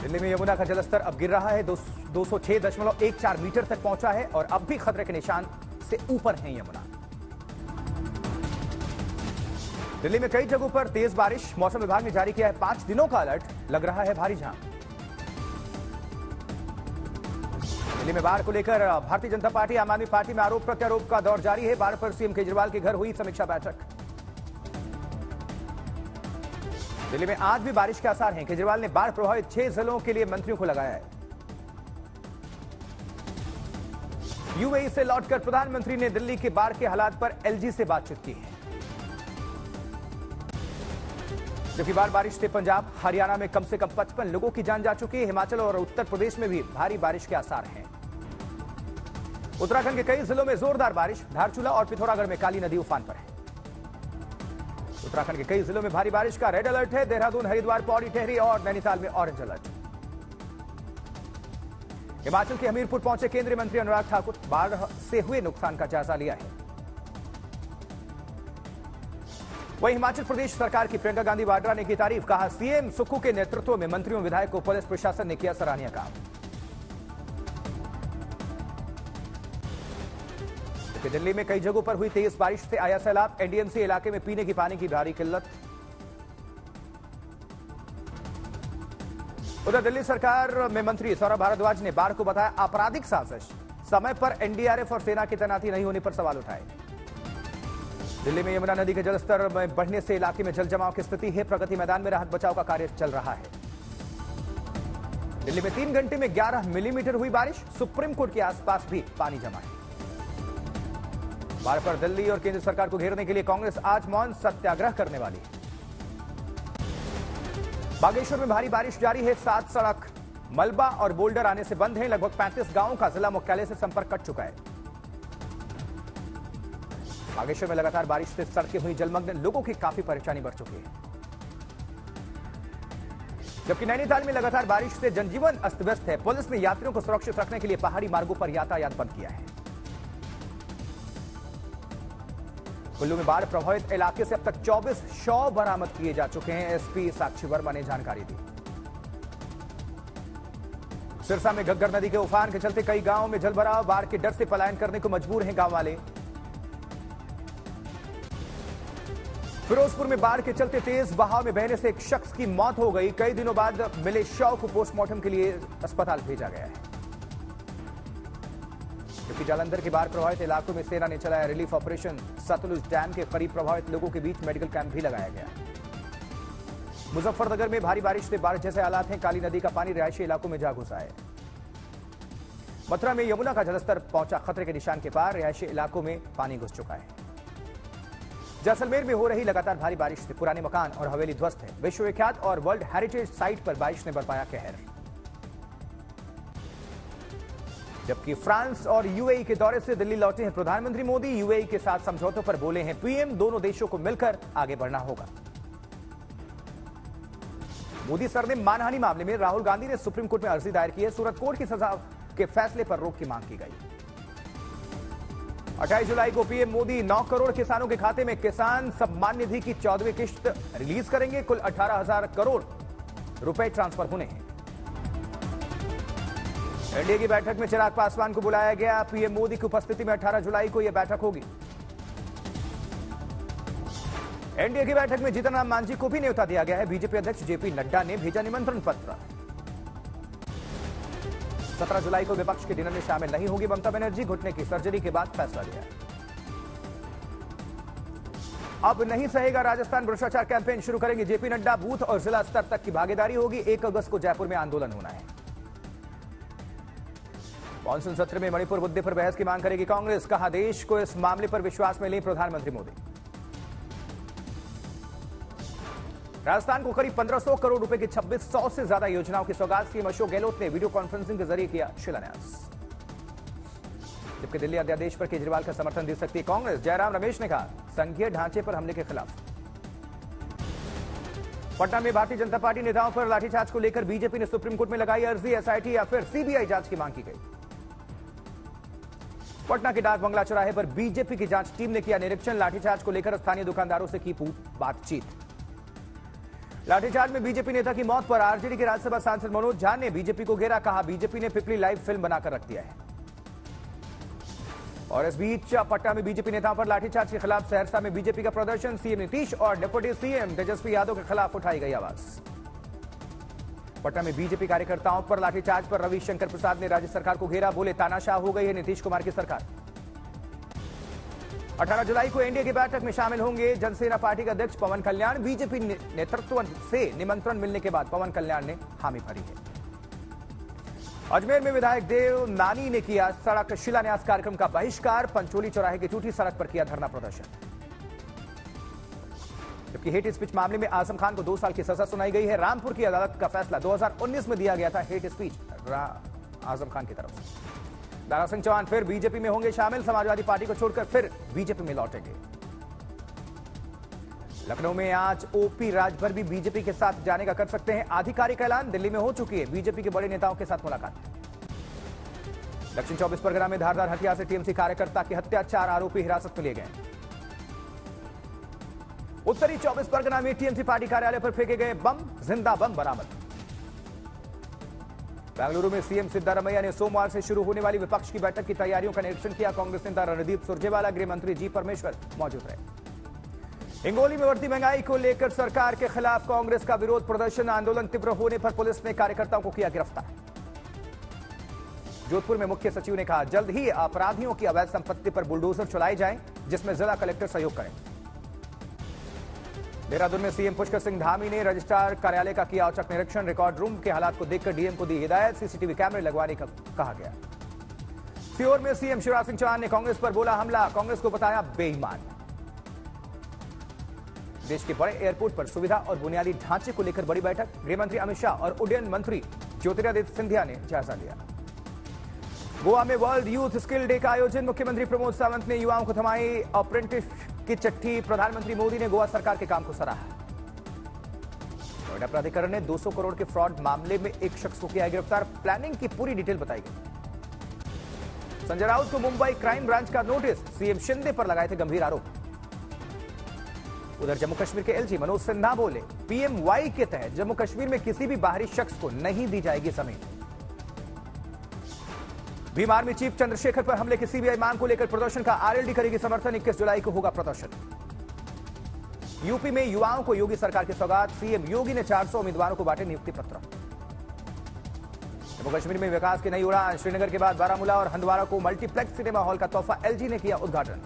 दिल्ली में यमुना का जलस्तर अब गिर रहा है, 206.14 मीटर तक पहुंचा है और अब भी खतरे के निशान से ऊपर है यमुना। दिल्ली में कई जगहों पर तेज बारिश, मौसम विभाग ने जारी किया है 5 दिनों का अलर्ट, लग रहा है भारी जाम। दिल्ली में बाढ़ को लेकर भारतीय जनता पार्टी आम आदमी पार्टी में आरोप प्रत्यारोप का दौर जारी है। बाढ़ पर सीएम केजरीवाल के घर हुई समीक्षा बैठक। दिल्ली में आज भी बारिश के आसार हैं। केजरीवाल ने बाढ़ प्रभावित 6 जिलों के लिए मंत्रियों को लगाया है। यूएई से लौटकर प्रधानमंत्री ने दिल्ली के बाढ़ के हालात पर एलजी से बातचीत की है। जबकि बारिश से पंजाब, हरियाणा में कम से कम 55 लोगों की जान जा चुकी है। हिमाचल और उत्तर प्रदेश में भी भारी बारिश के आसार हैं। उत्तराखंड के कई जिलों में जोरदार बारिश, धारचूला और पिथौरागढ़ में काली नदी उफान पर है। उत्तराखंड के कई जिलों में भारी बारिश का रेड अलर्ट है। देहरादून, हरिद्वार, पौड़ी, टिहरी और नैनीताल में ऑरेंज अलर्ट। हिमाचल के हमीरपुर पहुंचे केंद्रीय मंत्री अनुराग ठाकुर, बाढ़ से हुए नुकसान का जायजा लिया है। वहीं हिमाचल प्रदेश सरकार की प्रियंका गांधी वाड्रा ने की तारीफ, कहा सीएम सुक्खू के नेतृत्व में मंत्रियों, विधायकों, पुलिस प्रशासन ने किया सराहनीय काम। दिल्ली में कई जगहों पर हुई तेज बारिश से आया सैलाब, एनडीएमसी इलाके में पीने की पानी की भारी किल्लत। उधर दिल्ली सरकार में मंत्री सौरभ भारद्वाज ने बाढ़ को बताया आपराधिक साजिश, समय पर एनडीआरएफ और सेना की तैनाती नहीं होने पर सवाल उठाए। दिल्ली में यमुना नदी के जलस्तर में बढ़ने से इलाके में जल जमाव की स्थिति है। प्रगति मैदान में राहत बचाव का कार्य चल रहा है। दिल्ली में 3 घंटे में 11 मिलीमीटर हुई बारिश, सुप्रीम कोर्ट के आसपास भी पानी जमा है। बाढ़ पर दिल्ली और केंद्र सरकार को घेरने के लिए कांग्रेस आज मौन सत्याग्रह करने वाली है। बागेश्वर में भारी बारिश जारी है। 7 सड़क मलबा और बोल्डर आने से बंद है। लगभग 35 गांवों का जिला मुख्यालय से संपर्क कट चुका है। बागेश्वर में लगातार बारिश से सड़कें हुई जलमग्न, लोगों की काफी परेशानी बढ़ चुकी है। जबकि नैनीताल में लगातार बारिश से जनजीवन अस्त व्यस्त है। पुलिस ने यात्रियों को सुरक्षित रखने के लिए पहाड़ी मार्गों पर यातायात बंद किया है। कुल्लू में बाढ़ प्रभावित इलाके से अब तक 24 शव बरामद किए जा चुके हैं। एसपी साक्षी वर्मा ने जानकारी दी। सिरसा में घग्गर नदी के उफान के चलते कई गांवों में जलभराव, बाढ़ के डर से पलायन करने को मजबूर हैं गांव वाले। फिरोजपुर में बाढ़ के चलते तेज बहाव में बहने से एक शख्स की मौत हो गई। कई दिनों बाद मिले शव को पोस्टमार्टम के लिए अस्पताल भेजा गया है। जबकि जालंधर के बाढ़ प्रभावित इलाकों में सेना ने चलाया रिलीफ ऑपरेशन। सतलुज डैम के करीब प्रभावित लोगों के बीच मेडिकल कैंप भी लगाया गया। मुजफ्फरनगर में भारी बारिश से बाढ़ जैसे हालात हैं। काली नदी का पानी रिहायशी इलाकों में जा घुसा है। मथुरा में यमुना का जलस्तर पहुंचा खतरे के निशान के पार, रिहायशी इलाकों में पानी घुस चुका है। जैसलमेर में हो रही लगातार भारी बारिश से पुराने मकान और हवेली ध्वस्त है। विश्वविख्यात और वर्ल्ड हेरिटेज साइट पर बारिश ने बरपाया कहर। जबकि फ्रांस और यूएई के दौरे से दिल्ली लौटे हैं प्रधानमंत्री मोदी। यूएई के साथ समझौतों पर बोले हैं पीएम, दोनों देशों को मिलकर आगे बढ़ना होगा। मोदी सर ने मानहानि मामले में राहुल गांधी ने सुप्रीम कोर्ट में अर्जी दायर की है। सूरत कोर्ट की सजा के फैसले पर रोक की मांग की गई। 28 जुलाई को पीएम मोदी 9 करोड़ किसानों के खाते में किसान सम्मान निधि की 14वीं किश्त रिलीज करेंगे। कुल 18,000 करोड़ रुपए ट्रांसफर होने हैं। एनडीए की बैठक में चिराग पासवान को बुलाया गया। पीएम मोदी की उपस्थिति में 18 जुलाई को यह बैठक होगी। एनडीए की बैठक में जीतन राम मांझी को भी न्योता दिया गया है। बीजेपी अध्यक्ष जेपी नड्डा ने भेजा निमंत्रण पत्र। 17 जुलाई को विपक्ष के डिनर में शामिल नहीं होगी ममता बनर्जी। घुटने की सर्जरी के बाद फैसला लिया। अब नहीं सहेगा राजस्थान, भ्रष्टाचार कैंपेन शुरू करेंगे जेपी नड्डा। बूथ और जिला स्तर तक की भागीदारी होगी। 1 अगस्त को जयपुर में आंदोलन होना है। मॉनसून सत्र में मणिपुर मुद्दे पर बहस की मांग करेगी कांग्रेस। कहा देश को इस मामले पर विश्वास में लें प्रधानमंत्री मोदी। राजस्थान को करीब 1500 करोड़ रुपए की 2600 से ज्यादा योजनाओं की सौगात। सीएम अशोक गहलोत ने वीडियो कॉन्फ्रेंसिंग के जरिए किया शिलान्यास। जबकि दिल्ली अध्यादेश पर केजरीवाल का समर्थन दे सकती है कांग्रेस। जयराम रमेश ने कहा संघीय ढांचे पर हमले के खिलाफ। पटना में भारतीय जनता पार्टी नेताओं पर लाठीचार्ज को लेकर बीजेपी ने सुप्रीम कोर्ट में लगाई अर्जी। एसआईटी या फिर सीबीआई जांच की मांग की गई। पटना के डाक बंगला चौराहे पर बीजेपी की जांच टीम ने किया निरीक्षण। लाठीचार्ज को लेकर स्थानीय दुकानदारों से की बातचीत। लाठीचार्ज में बीजेपी नेता की मौत पर आरजेडी के राज्यसभा सांसद मनोज झा ने बीजेपी को घेरा, कहा बीजेपी ने पिपली लाइव फिल्म बनाकर रख दिया है। और इस बीच पटना में बीजेपी नेताओं पर लाठीचार्ज के खिलाफ सहरसा में बीजेपी का प्रदर्शन, सीएम नीतीश और डिप्टी सीएम तेजस्वी यादव के खिलाफ उठाई गई आवाज। पटना में बीजेपी कार्यकर्ताओं पर लाठीचार्ज पर रविशंकर प्रसाद ने राज्य सरकार को घेरा, बोले तानाशाह हो गई है नीतीश कुमार की सरकार। 18 जुलाई को एनडीए की बैठक में शामिल होंगे जनसेना पार्टी के अध्यक्ष पवन कल्याण। बीजेपी नेतृत्व से निमंत्रण मिलने के बाद पवन कल्याण ने हामी भरी है। अजमेर में विधायक देव नानी ने किया सड़क शिलान्यास कार्यक्रम का बहिष्कार, पंचोली चौराहे की टूटी सड़क पर किया धरना प्रदर्शन। जबकि हेट स्पीच मामले में आजम खान को 2 साल की सजा सुनाई गई है। रामपुर की अदालत का फैसला 2019 में दिया गया था हेट स्पीच आजम खान की तरफ से। दारा सिंह चौहान फिर बीजेपी में होंगे शामिल, समाजवादी पार्टी को छोड़कर फिर बीजेपी में लौटेंगे। लखनऊ में आज ओपी राजभर भी बीजेपी के साथ जाने का कर सकते हैं आधिकारिक ऐलान। दिल्ली में हो चुकी है बीजेपी के बड़े नेताओं के साथ मुलाकात। दक्षिण 24 परगना में धारदार हथियार से टीएमसी कार्यकर्ता की हत्या, 4 आरोपी हिरासत में लिए गए। उत्तरी 24 परगना में टीएमसी पार्टी कार्यालय पर फेंके गए बम, जिंदा बम बरामद। बेंगलुरु में सीएम सिद्धारमैया ने सोमवार से शुरू होने वाली विपक्ष की बैठक की तैयारियों का निरीक्षण किया। कांग्रेस नेता रणदीप सुरजेवाला, गृह मंत्री जी परमेश्वर मौजूद रहे। हिंगोली में बढ़ती महंगाई को लेकर सरकार के खिलाफ कांग्रेस का विरोध प्रदर्शन, आंदोलन तीव्र होने पर पुलिस ने कार्यकर्ताओं को किया गिरफ्तार। जोधपुर में मुख्य सचिव ने कहा जल्द ही अपराधियों की अवैध संपत्ति पर बुलडोजर चलाए जाएं, जिसमें जिला कलेक्टर सहयोग करें। देहरादून में सीएम पुष्कर सिंह धामी ने रजिस्ट्रार कार्यालय का किया औचक निरीक्षण, रिकॉर्ड रूम के हालात को देखकर डीएम को दी हिदायत, सीसीटीवी कैमरे लगवाने का कहा गया। सीहोर में सीएम शिवराज सिंह चौहान ने कांग्रेस पर बोला हमला, कांग्रेस को बताया बेईमान। देश के बड़े एयरपोर्ट पर सुविधा और बुनियादी ढांचे को लेकर बड़ी बैठक, गृह मंत्री अमित शाह और उड्डयन मंत्री ज्योतिरादित्य सिंधिया ने जायजा लिया। गोवा में वर्ल्ड यूथ स्किल डे का आयोजन, मुख्यमंत्री प्रमोद सावंत ने युवाओं को थमाई अप्रेंटिस की चिट्ठी, प्रधानमंत्री मोदी ने गोवा सरकार के काम को सराहा। नोएडा प्राधिकरण ने 200 करोड़ के फ्रॉड मामले में एक शख्स को किया गिरफ्तार, प्लानिंग की पूरी डिटेल बताई गई। संजय राउत को मुंबई क्राइम ब्रांच का नोटिस, सीएम शिंदे पर लगाए थे गंभीर आरोप। उधर जम्मू कश्मीर के एलजी मनोज सिन्हा बोले पीएमवाई के तहत जम्मू कश्मीर में किसी भी बाहरी शख्स को नहीं दी जाएगी जमीन। भीम आर्मी चीफ चंद्रशेखर पर हमले की सीबीआई मांग को लेकर प्रदर्शन का आरएलडी करेगी समर्थन, 21 जुलाई को होगा प्रदर्शन। यूपी में युवाओं को योगी सरकार की सौगात, सीएम योगी ने 400 उम्मीदवारों को बांटे नियुक्ति पत्र। जम्मू कश्मीर में विकास की नई उड़ान, श्रीनगर के बाद बारामूला और हंदवाड़ा को मल्टीप्लेक्स सिनेमा हॉल का तोहफा, एलजी ने किया उद्घाटन।